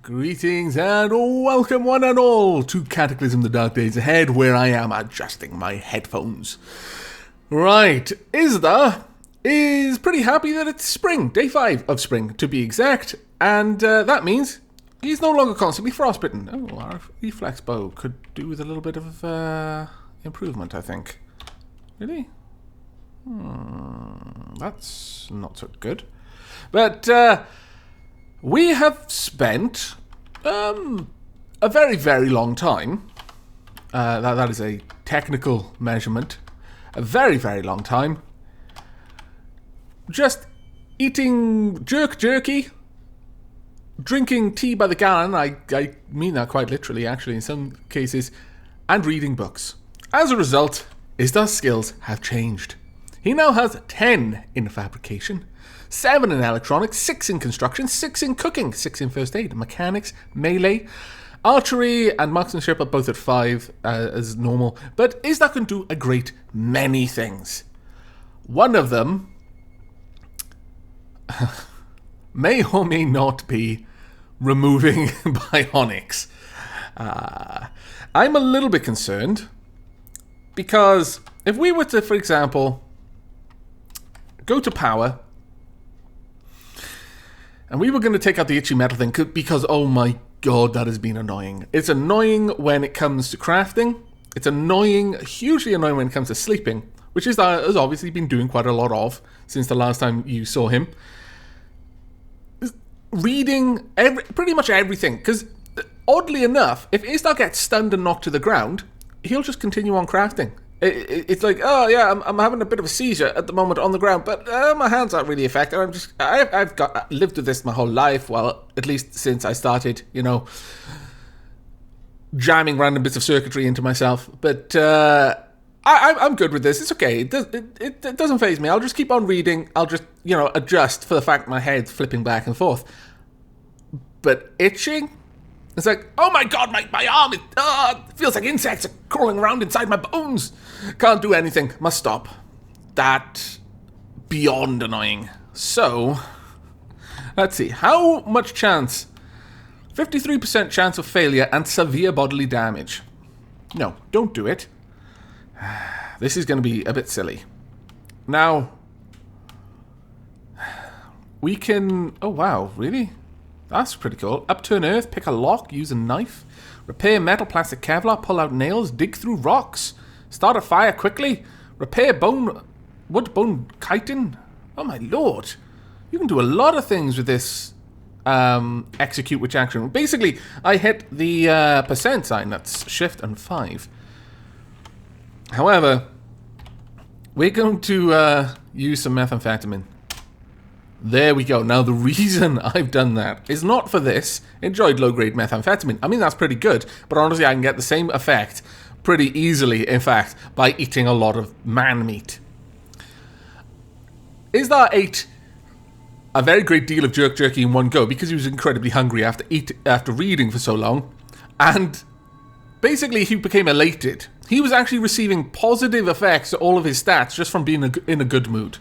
Greetings and welcome one and all to Cataclysm the Dark Days Ahead, where I am adjusting my headphones. Right, Isda is pretty happy that it's spring, day 5 of spring to be exact, and that means he's no longer constantly frostbitten. Oh, our reflex bow could do with a little bit of improvement, I think. Really? That's not so good. But we have spent a very, very long time. That is a technical measurement. A very, very long time. Just eating jerky, drinking tea by the gallon. I mean that quite literally, actually, in some cases, and reading books. As a result, Isdar's skills have changed. He now has 10 in fabrication, 7 in electronics, 6 in construction, 6 in cooking, 6 in first aid, mechanics, melee, archery, and marksmanship are both at 5 as normal. But Isdar can do a great many things. One of them may or may not be removing bionics. I'm a little bit concerned because if we were to, for example, go to power, and we were going to take out the itchy metal thing because, oh my god, that has been annoying. It's annoying when it comes to crafting. It's annoying, hugely annoying when it comes to sleeping, which is has obviously been doing quite a lot of since the last time you saw him. Reading pretty much everything, because oddly enough, if Isdar gets stunned and knocked to the ground, he'll just continue on crafting. It's like, oh yeah, I'm having a bit of a seizure at the moment on the ground, but my hands aren't really affected. I've lived with this my whole life. Well, at least since I started, jamming random bits of circuitry into myself. But I'm good with this. It's okay. It doesn't faze me. I'll just keep on reading. I'll just adjust for the fact my head's flipping back and forth. But itching. It's like, oh my god, my arm, it feels like insects are crawling around inside my bones. Can't do anything. Must stop. That, beyond annoying. So, let's see. How much chance? 53% chance of failure and severe bodily damage. No, don't do it. This is going to be a bit silly. Now, we can... Oh wow, really? That's pretty cool. Upturn earth, pick a lock, use a knife, repair metal, plastic, Kevlar, pull out nails, dig through rocks, start a fire quickly, repair wood bone chitin. Oh my lord. You can do a lot of things with this execute which action. Basically, I hit the percent sign, that's shift and 5. However, we're going to use some methamphetamine. There we go. Now, the reason I've done that is not for this. Enjoyed low-grade methamphetamine. I mean, that's pretty good, but honestly, I can get the same effect pretty easily, in fact, by eating a lot of man meat. Isdar ate a very great deal of jerky in one go because he was incredibly hungry after reading for so long, and basically he became elated. He was actually receiving positive effects to all of his stats just from being in a good mood.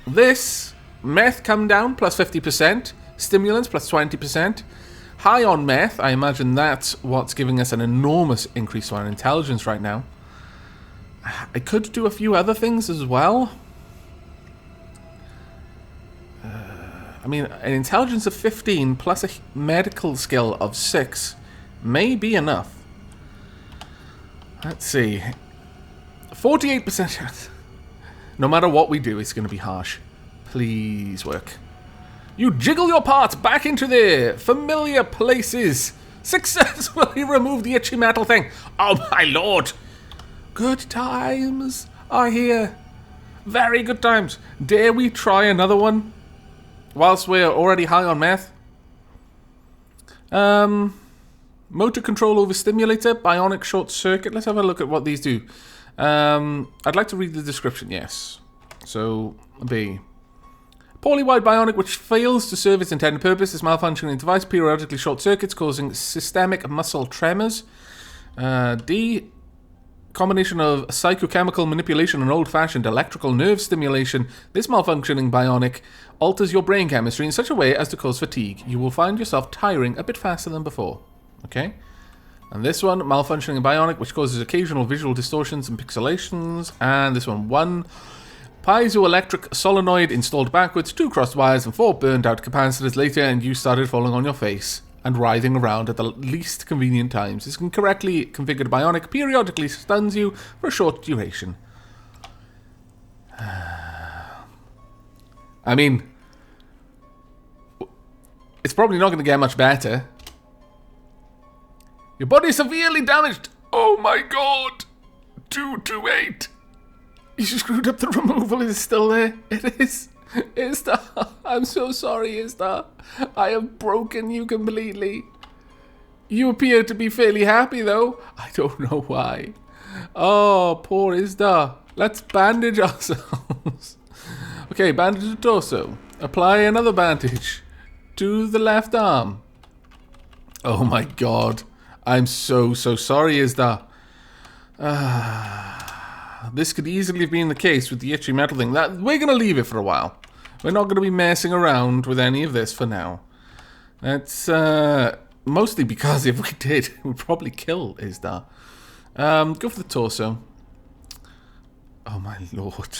This... Meth come down, plus 50%. Stimulants, plus 20%. High on meth, I imagine that's what's giving us an enormous increase to our intelligence right now. I could do a few other things as well. I mean, an intelligence of 15 plus a medical skill of 6 may be enough. Let's see. 48% chance. No matter what we do, it's going to be harsh. Please work. You jiggle your parts back into their familiar places. Successfully remove the itchy metal thing. Oh my lord. Good times are here. Very good times. Dare we try another one? Whilst we're already high on meth. Motor control over stimulator. Bionic short circuit. Let's have a look at what these do. I'd like to read the description, yes. So, B. Poorly wired bionic which fails to serve its intended purpose. This malfunctioning device periodically short circuits causing systemic muscle tremors. D. combination of psychochemical manipulation and old-fashioned electrical nerve stimulation, this malfunctioning bionic alters your brain chemistry in such a way as to cause fatigue. You will find yourself tiring a bit faster than before. Okay? And this one, malfunctioning bionic, which causes occasional visual distortions and pixelations. And this one piezoelectric solenoid installed backwards, 2 crossed wires and 4 burned out capacitors later, and you started falling on your face and writhing around at the least convenient times. This incorrectly configured bionic periodically stuns you for a short duration. I mean, it's probably not going to get much better. Your body is severely damaged. Oh my god. 228. You screwed up the removal. Is it still there? It is. Istar, I'm so sorry, Istar. I have broken you completely. You appear to be fairly happy, though. I don't know why. Oh, poor Istar. Let's bandage ourselves. Okay, bandage the torso. Apply another bandage to the left arm. Oh my god. I'm so sorry, Istar. This could easily have been the case with the itchy metal thing. We're going to leave it for a while. We're not going to be messing around with any of this for now. That's mostly because if we did, it would probably kill Istar. Go for the torso. Oh my lord.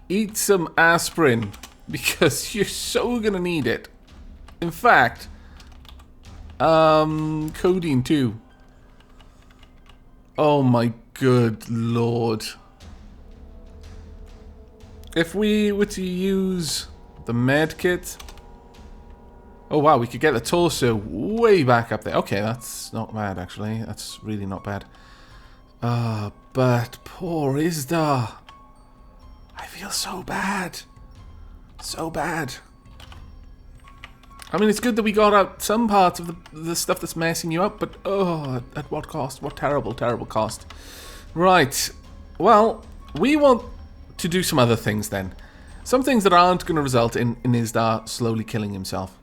Eat some aspirin, because you're so going to need it. In fact, codeine too. Oh my good lord. If we were to use the med kit... Oh wow, we could get the torso way back up there. Okay, that's not bad actually. That's really not bad. But poor Istar. I feel so bad. So bad. I mean, it's good that we got out some parts of the stuff that's messing you up, but oh, at what cost? What terrible, terrible cost. Right. Well, we want to do some other things then. Some things that aren't going to result in Istar slowly killing himself.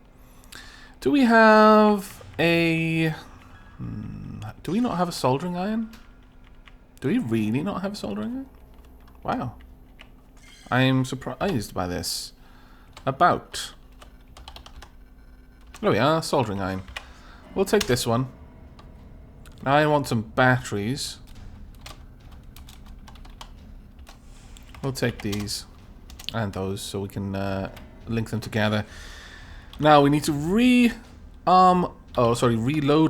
Do we have a... do we not have a soldering iron? Do we really not have a soldering iron? Wow. I am surprised by this. About. There we are, soldering iron. We'll take this one. Now I want some batteries. We'll take these and those so we can link them together. Now we need to reload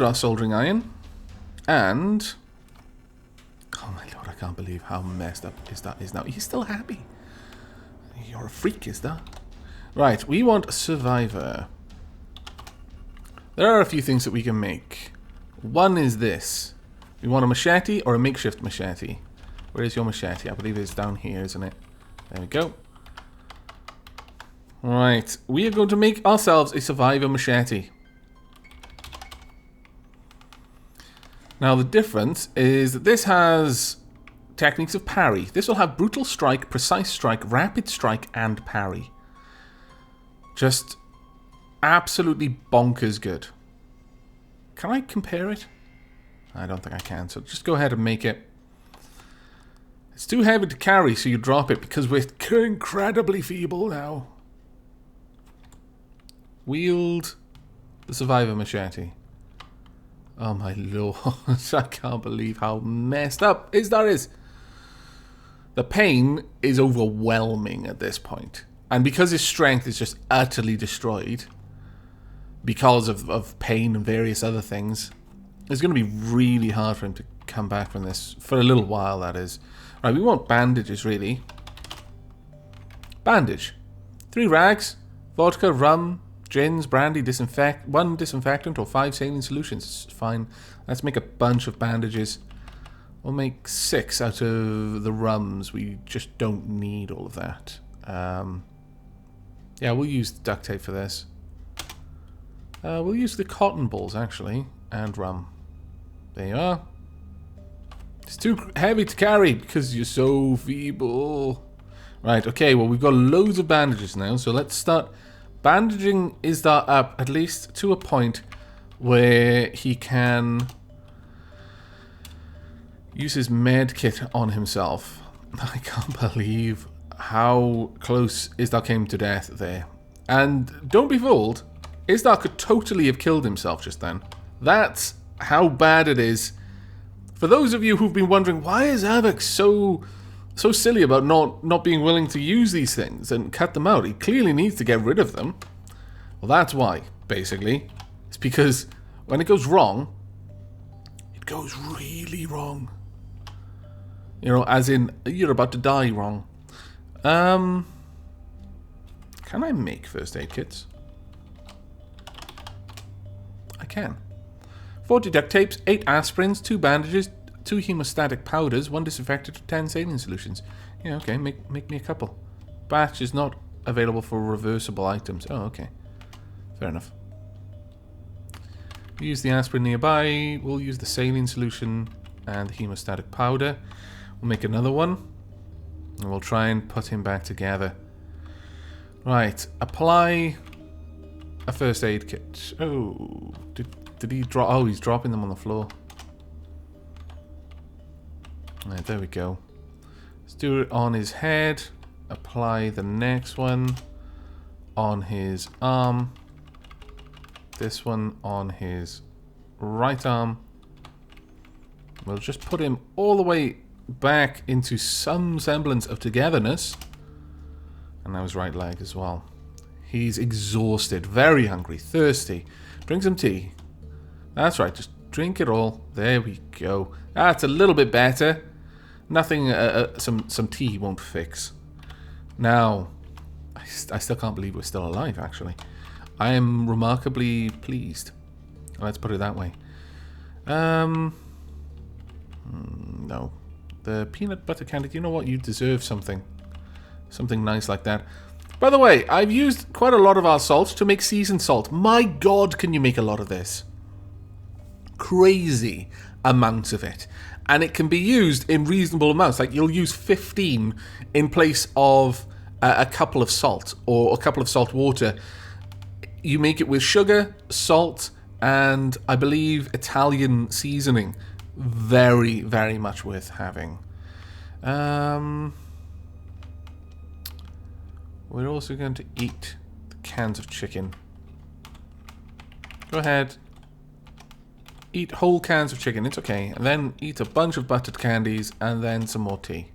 our soldering iron. And oh my lord, I can't believe how messed up Istar is now. He's still happy. You're a freak, Istar. Right, we want a survivor. There are a few things that we can make. One is this. We want a machete or a makeshift machete. Where is your machete? I believe it's down here, isn't it? There we go. Right, we are going to make ourselves a survivor machete. Now the difference is that this has techniques of parry. This will have brutal strike, precise strike, rapid strike, and parry. Just absolutely bonkers good. Can I compare it? I don't think I can, so just go ahead and make it. It's too heavy to carry, so you drop it because we're incredibly feeble now. Wield the survivor machete. Oh my lord, I can't believe how messed up Istar is. The pain is overwhelming at this point. And because his strength is just utterly destroyed, because of pain and various other things, it's going to be really hard for him to come back from this. For a little while, that is. Right, we want bandages, really. Bandage. 3 rags, vodka, rum, gins, brandy, one disinfectant, or 5 saline solutions. It's fine. Let's make a bunch of bandages. We'll make 6 out of the rums. We just don't need all of that. Yeah, we'll use the duct tape for this. We'll use the cotton balls, actually, and rum. There you are. It's too heavy to carry because you're so feeble. Right, okay, well, we've got loads of bandages now, so let's start bandaging Istar up at least to a point where he can Use his med kit on himself. I can't believe how close Isdar came to death there. And don't be fooled, Isdar could totally have killed himself just then. That's how bad it is. For those of you who've been wondering, why is Avex so silly about not being willing to use these things and cut them out? He clearly needs to get rid of them. Well, that's why, basically. It's because when it goes wrong, it goes really wrong. You know, as in, you're about to die wrong. Can I make first aid kits? I can. 40 duct tapes, 8 aspirins, 2 bandages, 2 hemostatic powders, 1 disinfectant, 10 saline solutions. Yeah, okay, make me a couple. Batch is not available for reversible items. Oh, okay. Fair enough. Use the aspirin nearby. We'll use the saline solution and the hemostatic powder. We'll make another one. And we'll try and put him back together. Right. Apply a first aid kit. Oh, did he drop? Oh, he's dropping them on the floor. Right, there we go. Let's do it on his head. Apply the next one on his arm. This one on his right arm. We'll just put him all the way back into some semblance of togetherness. And now his right leg as well. He's exhausted, very hungry, thirsty. Drink some tea. That's right, just drink it all. There we go. That's a little bit better. Nothing, some tea won't fix. Now, I still can't believe we're still alive, actually. I am remarkably pleased. Let's put it that way. No. The peanut butter candy, you know what? You deserve something. Something nice like that. By the way, I've used quite a lot of our salt to make seasoned salt. My god, can you make a lot of this? Crazy amounts of it. And it can be used in reasonable amounts. Like, you'll use 15 in place of a couple of salt or a couple of salt water. You make it with sugar, salt, and I believe Italian seasoning. Very, very much worth having. We're also going to eat the cans of chicken. Go ahead. Eat whole cans of chicken, it's okay. And then eat a bunch of buttered candies and then some more tea.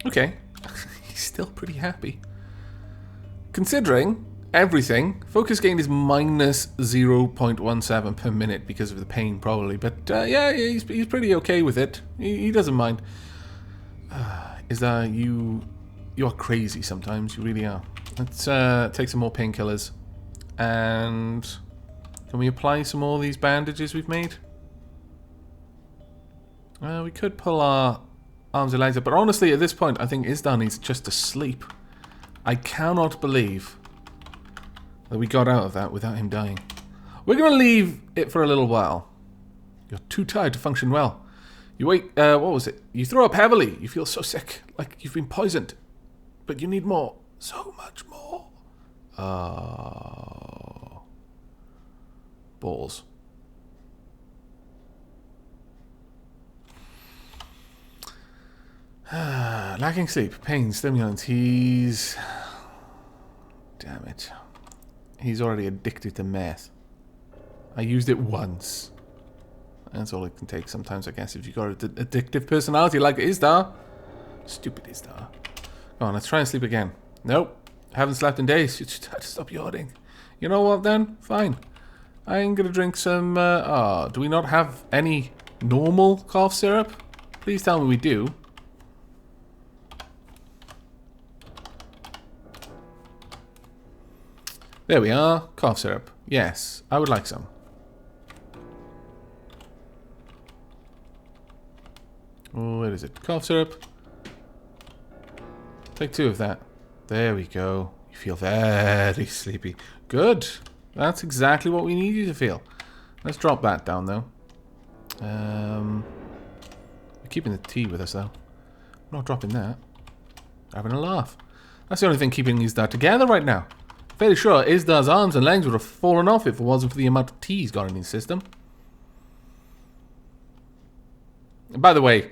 Okay. He's still pretty happy. Considering everything, focus gain is minus 0.17 per minute because of the pain, probably. But yeah, he's pretty okay with it. He doesn't mind. Is that you? You are crazy sometimes. You really are. Let's take some more painkillers. And can we apply some more of these bandages we've made? We could pull our arms and legs up, but honestly, at this point, I think Isdar needs just to sleep. I cannot believe that we got out of that without him dying. We're going to leave it for a little while. You're too tired to function well. You wait, what was it? You throw up heavily. You feel so sick, like you've been poisoned. But you need more. So much more. Balls. Lacking sleep, pain, stimulants. He's... Damn it. He's already addicted to meth. I used it once. That's all it can take sometimes, I guess, if you've got an addictive personality like Isdar. Stupid Isdar. Go on, let's try and sleep again. Nope. Haven't slept in days. You just had to stop yawning. You know what, then? Fine. I'm gonna drink some... do we not have any normal cough syrup? Please tell me we do. There we are. Cough syrup. Yes, I would like some. Oh, where is it? Cough syrup. Take 2 of that. There we go. You feel very sleepy. Good. That's exactly what we need you to feel. Let's drop that down, though. We're keeping the tea with us, though. Not dropping that. Having a laugh. That's the only thing keeping Isdar together right now. Fairly sure Isdar's arms and legs would have fallen off if it wasn't for the amount of tea he's got in his system. By the way,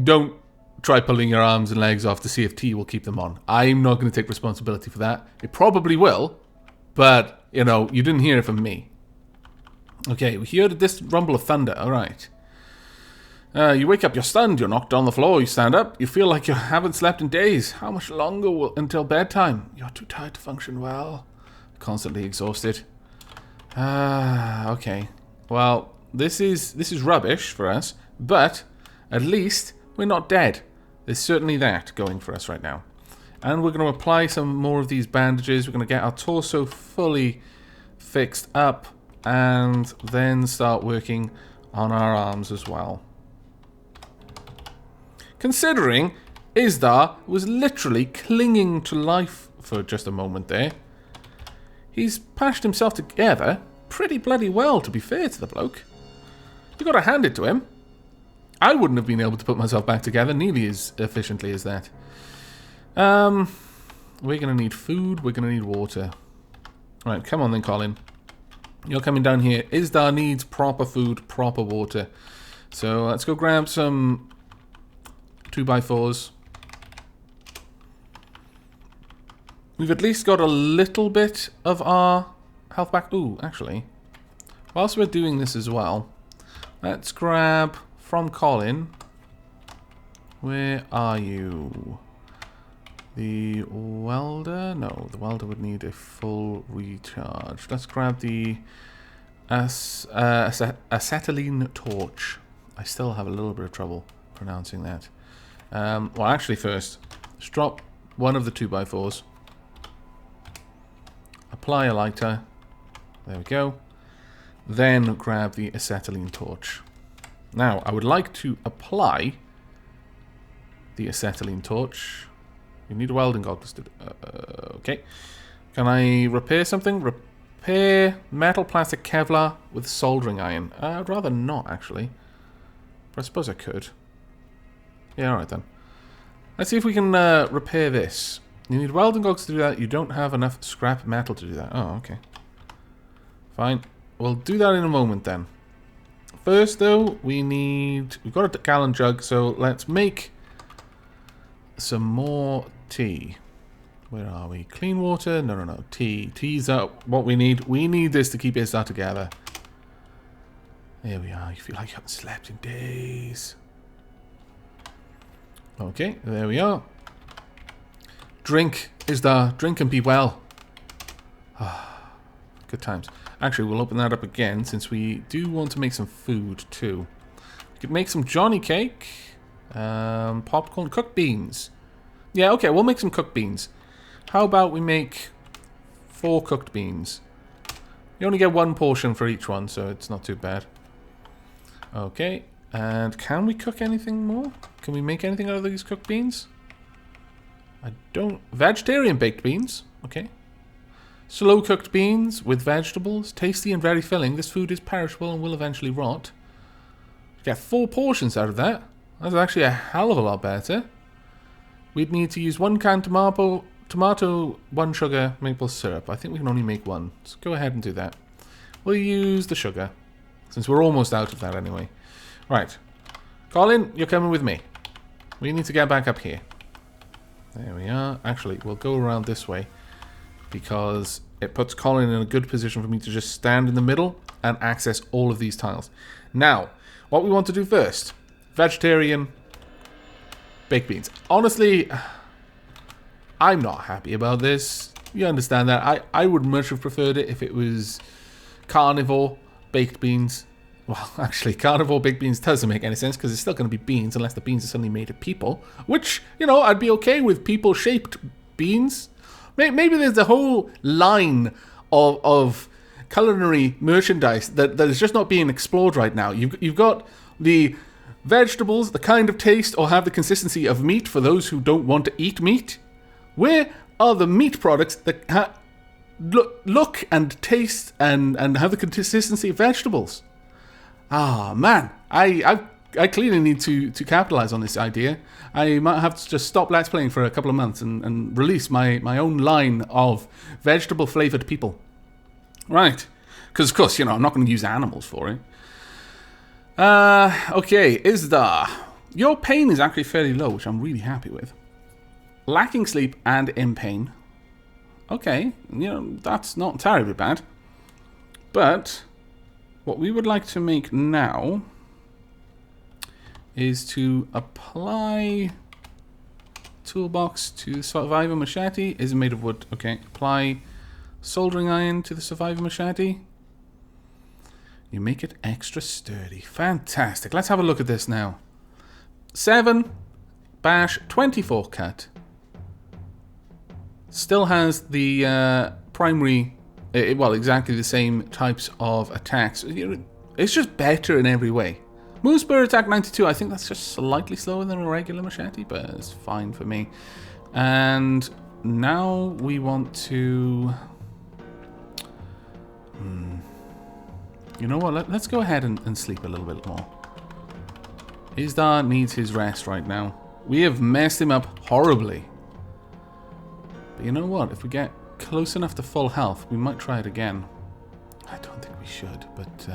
don't try pulling your arms and legs off to see if T will keep them on. I'm not going to take responsibility for that. It probably will, but, you know, you didn't hear it from me. Okay, we hear this rumble of thunder. All right. You wake up, you're stunned, you're knocked on the floor, you stand up, you feel like you haven't slept in days. How much longer until bedtime? You're too tired to function well. Constantly exhausted. Okay. Well, this is rubbish for us, but at least we're not dead. There's certainly that going for us right now. And we're going to apply some more of these bandages. We're going to get our torso fully fixed up and then start working on our arms as well. Considering Isdar was literally clinging to life for just a moment there, he's patched himself together pretty bloody well, to be fair to the bloke. You gotta hand it to him. I wouldn't have been able to put myself back together nearly as efficiently as that. We're gonna need food, we're gonna need water. Alright, come on then, Colin. You're coming down here. Isdar needs proper food, proper water. So let's go grab some 2x4s. We've at least got a little bit of our health back. Ooh, actually, whilst we're doing this as well, let's grab from Colin. Where are you? The welder? No, the welder would need a full recharge. Let's grab the acetylene torch. I still have a little bit of trouble pronouncing that. Well, actually, first, let's drop one of the 2x4s. Apply a lighter. There we go. Then grab the acetylene torch. Now, I would like to apply the acetylene torch. You need welding goggles to okay. Can I repair something? Repair metal, plastic, Kevlar with soldering iron. I'd rather not, actually. But I suppose I could. Yeah, alright then. Let's see if we can repair this. You need welding goggles to do that. You don't have enough scrap metal to do that. Oh, okay. Fine. We'll do that in a moment then. First, though, we've got a gallon jug, so let's make some more tea. Where are we? Clean water? No. Tea. Tea's what we need. We need this to keep Isdar together. There we are. You feel like you haven't slept in days. Okay, there we are. Drink, Isdar. Drink and be well. Good times. Actually, we'll open that up again since we do want to make some food too. We could make some Johnny cake, popcorn, cooked beans. Yeah, okay, we'll make some cooked beans. How about we make 4 cooked beans? You only get 1 portion for each one, so it's not too bad. Okay, and can we cook anything more? Can we make anything out of these cooked beans? I don't... Vegetarian baked beans. Okay. Slow cooked beans with vegetables. Tasty and very filling. This food is perishable and will eventually rot. Get 4 portions out of that. That's actually a hell of a lot better. We'd need to use 1 can tomato, 1 sugar, maple syrup. I think we can only make 1. Let's go ahead and do that. We'll use the sugar, since we're almost out of that anyway. Right. Colin, you're coming with me. We need to get back up here. There we are. Actually, we'll go around this way, because it puts Colin in a good position for me to just stand in the middle and access all of these tiles. Now, what we want to do first, vegetarian baked beans. Honestly, I'm not happy about this. You understand that. I would much have preferred it if it was carnivore baked beans. Well, actually, carnivore baked beans doesn't make any sense because it's still going to be beans unless the beans are suddenly made of people. Which, you know, I'd be okay with people-shaped beans. Maybe there's a whole line of culinary merchandise that is just not being explored right now. You've got the vegetables, the kind of taste or have the consistency of meat for those who don't want to eat meat. Where are the meat products that look and taste and have the consistency of vegetables? Ah, man, I clearly need to capitalize on this idea. I might have to just stop Let's Playing for a couple of months and release my own line of vegetable-flavored people. Right. Because, of course, you know, I'm not going to use animals for it. Okay, Isdar. Your pain is actually fairly low, which I'm really happy with. Lacking sleep and in pain. Okay, you know, that's not terribly bad. But what we would like to make now is to apply toolbox to the survivor machete. Is it made of wood? Okay, apply soldering iron to the survivor machete. You make it extra sturdy. Fantastic. Let's have a look at this now. 7 bash 24 cut. Still has the primary, well, exactly the same types of attacks. It's just better in every way. Move spear attack 92. I think that's just slightly slower than a regular machete, but it's fine for me. And now we want to... You know what? Let's go ahead and sleep a little bit more. Isdar needs his rest right now. We have messed him up horribly. But you know what? If we get close enough to full health, we might try it again. I don't think we should, but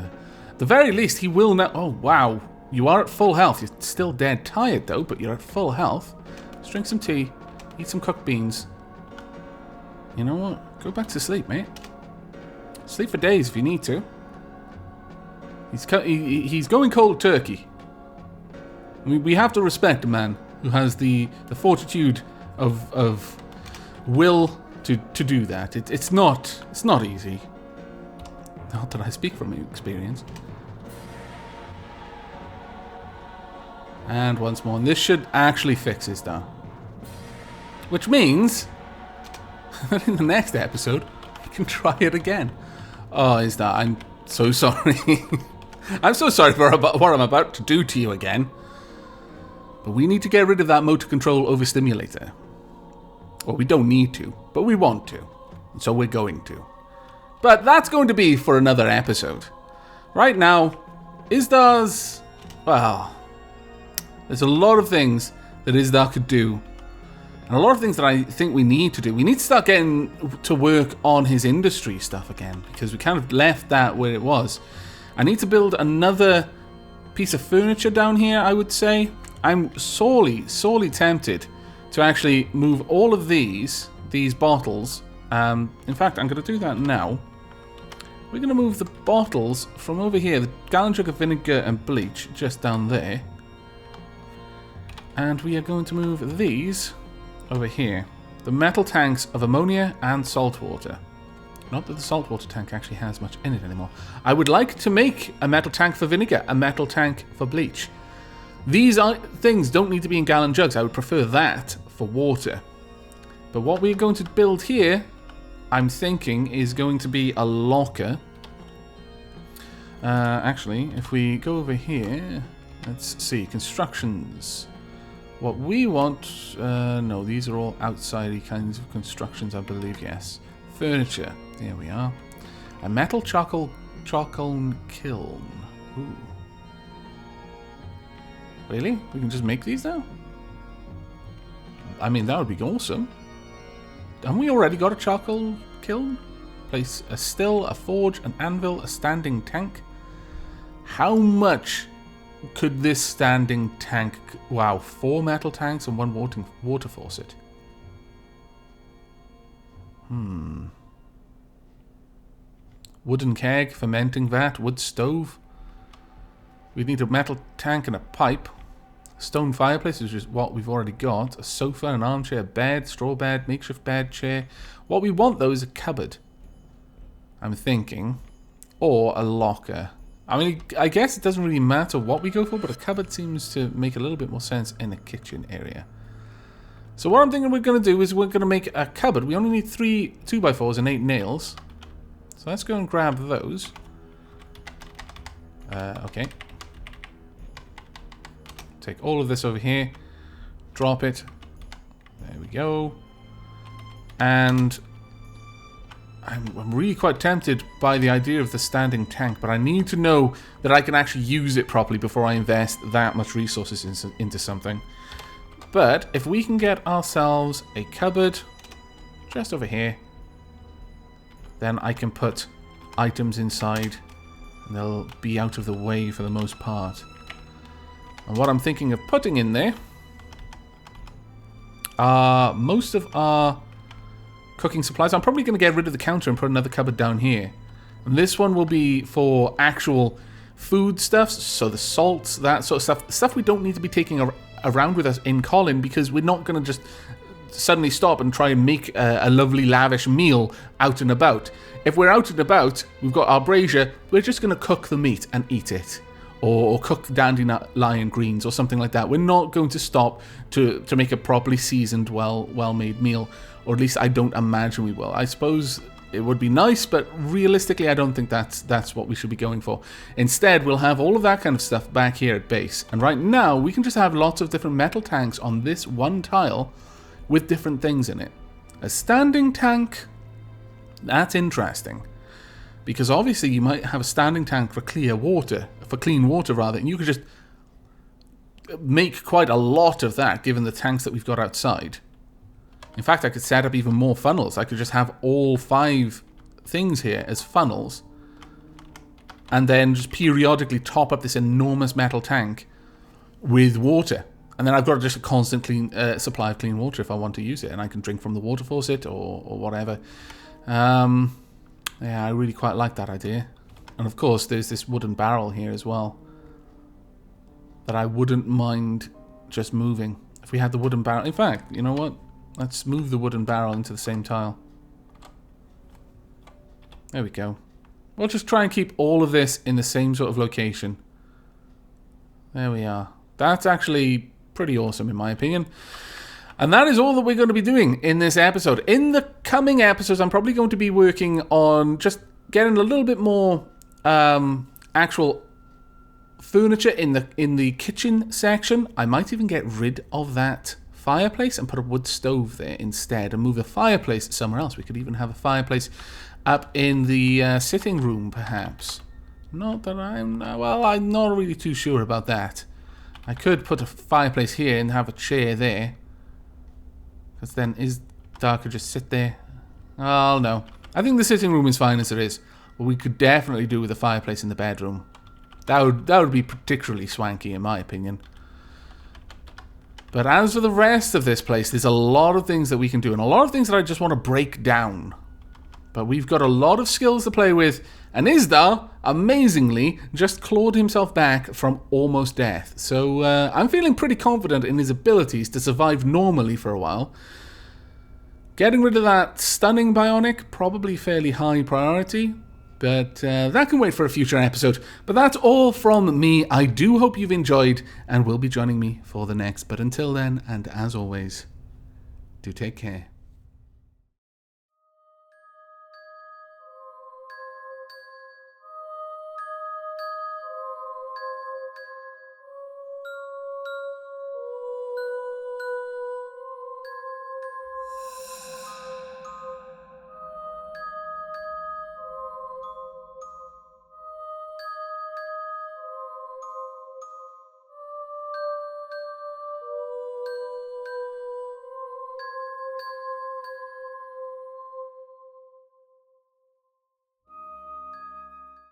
at the very least, he will now... Oh, wow. You are at full health. You're still dead tired, though, but you're at full health. Let's drink some tea. Eat some cooked beans. You know what? Go back to sleep, mate. Sleep for days if you need to. He's going cold turkey. I mean, we have to respect a man who has the fortitude of will to do that. It's not easy. Not that I speak from experience. And once more, and this should actually fix his down. Which means that in the next episode, we can try it again. Oh, is that? I'm so sorry. I'm so sorry for what I'm about to do to you again. But we need to get rid of that motor control overstimulator. Well, we don't need to, but we want to. And so we're going to. But that's going to be for another episode. Right now, Isdar's... Well, there's a lot of things that Isdar could do. And a lot of things that I think we need to do. We need to start getting to work on his industry stuff again. Because we kind of left that where it was. I need to build another piece of furniture down here, I would say. I'm sorely tempted to actually move all of these bottles. In fact, I'm going to do that now. We're going to move the bottles from over here, the gallon jug of vinegar and bleach, just down there. And we are going to move these over here. The metal tanks of ammonia and salt water. Not that the saltwater tank actually has much in it anymore. I would like to make a metal tank for vinegar, a metal tank for bleach. These things don't need to be in gallon jugs. I would prefer that for water. But what we're going to build here, I'm thinking, is going to be a locker. Actually, if we go over here, let's see, constructions. What we want, no, these are all outside kinds of constructions, I believe, yes. Furniture, there we are. A metal charcoal kiln. Ooh. Really? We can just make these now? I mean, that would be awesome. Haven't we already got a charcoal kiln? Place a still, a forge, an anvil, a standing tank. How much could this standing tank... Wow, 4 metal tanks and 1 water faucet. Wooden keg, fermenting vat, wood stove. We need a metal tank and a pipe. Stone fireplace is just what we've already got. A sofa, an armchair, bed, straw bed, makeshift bed, chair. What we want, though, is a cupboard. I'm thinking. Or a locker. I mean, I guess it doesn't really matter what we go for, but a cupboard seems to make a little bit more sense in a kitchen area. So what I'm thinking we're going to do is we're going to make a cupboard. We only need 3 2x4s and 8 nails. So let's go and grab those. Okay. Take all of this over here. Drop it. There we go. And I'm really quite tempted by the idea of the standing tank, but I need to know that I can actually use it properly before I invest that much resources into something. But if we can get ourselves a cupboard just over here, then I can put items inside And they'll be out of the way for the most part. And what I'm thinking of putting in there are most of our cooking supplies. I'm probably going to get rid of the counter and put another cupboard down here. And this one will be for actual foodstuffs, so the salts, that sort of stuff. Stuff we don't need to be taking around with us in Colin, because we're not going to just suddenly stop and try and make a lovely lavish meal out and about. If we're out and about, we've got our brazier, we're just going to cook the meat and eat it. Or cook dandelion greens or something like that. We're not going to stop to make a properly seasoned, well-made meal. Or at least I don't imagine we will. I suppose it would be nice, but realistically I don't think that's what we should be going for. Instead, we'll have all of that kind of stuff back here at base. And right now, we can just have lots of different metal tanks on this one tile with different things in it. A standing tank, that's interesting. Because obviously you might have a standing tank for clean water, and you could just make quite a lot of that given the tanks that we've got outside. In fact, I could set up even more funnels. I could just have all 5 things here as funnels, and then just periodically top up this enormous metal tank with water. And then I've got just a constant supply of clean water if I want to use it, and I can drink from the water faucet or whatever. Yeah, I really quite like that idea. And of course, there's this wooden barrel here as well that I wouldn't mind just moving. If we had the wooden barrel... In fact, you know what? Let's move the wooden barrel into the same tile. There we go. We'll just try and keep all of this in the same sort of location. There we are. That's actually pretty awesome in my opinion. And that is all that we're going to be doing in this episode. In the coming episodes, I'm probably going to be working on just getting a little bit more actual furniture in the kitchen section. I might even get rid of that fireplace and put a wood stove there instead and move the fireplace somewhere else. We could even have a fireplace up in the sitting room, perhaps. Not that I'm not really too sure about that. I could put a fireplace here and have a chair there. Because then Dark could just sit there. Oh, no. I think the sitting room is fine as it is. But we could definitely do with a fireplace in the bedroom. That would be particularly swanky in my opinion. But as for the rest of this place, there's a lot of things that we can do. And a lot of things that I just want to break down. But we've got a lot of skills to play with. And Isdar, amazingly, just clawed himself back from almost death. So I'm feeling pretty confident in his abilities to survive normally for a while. Getting rid of that stunning bionic, probably fairly high priority. But that can wait for a future episode. But that's all from me. I do hope you've enjoyed and will be joining me for the next. But until then, and as always, do take care.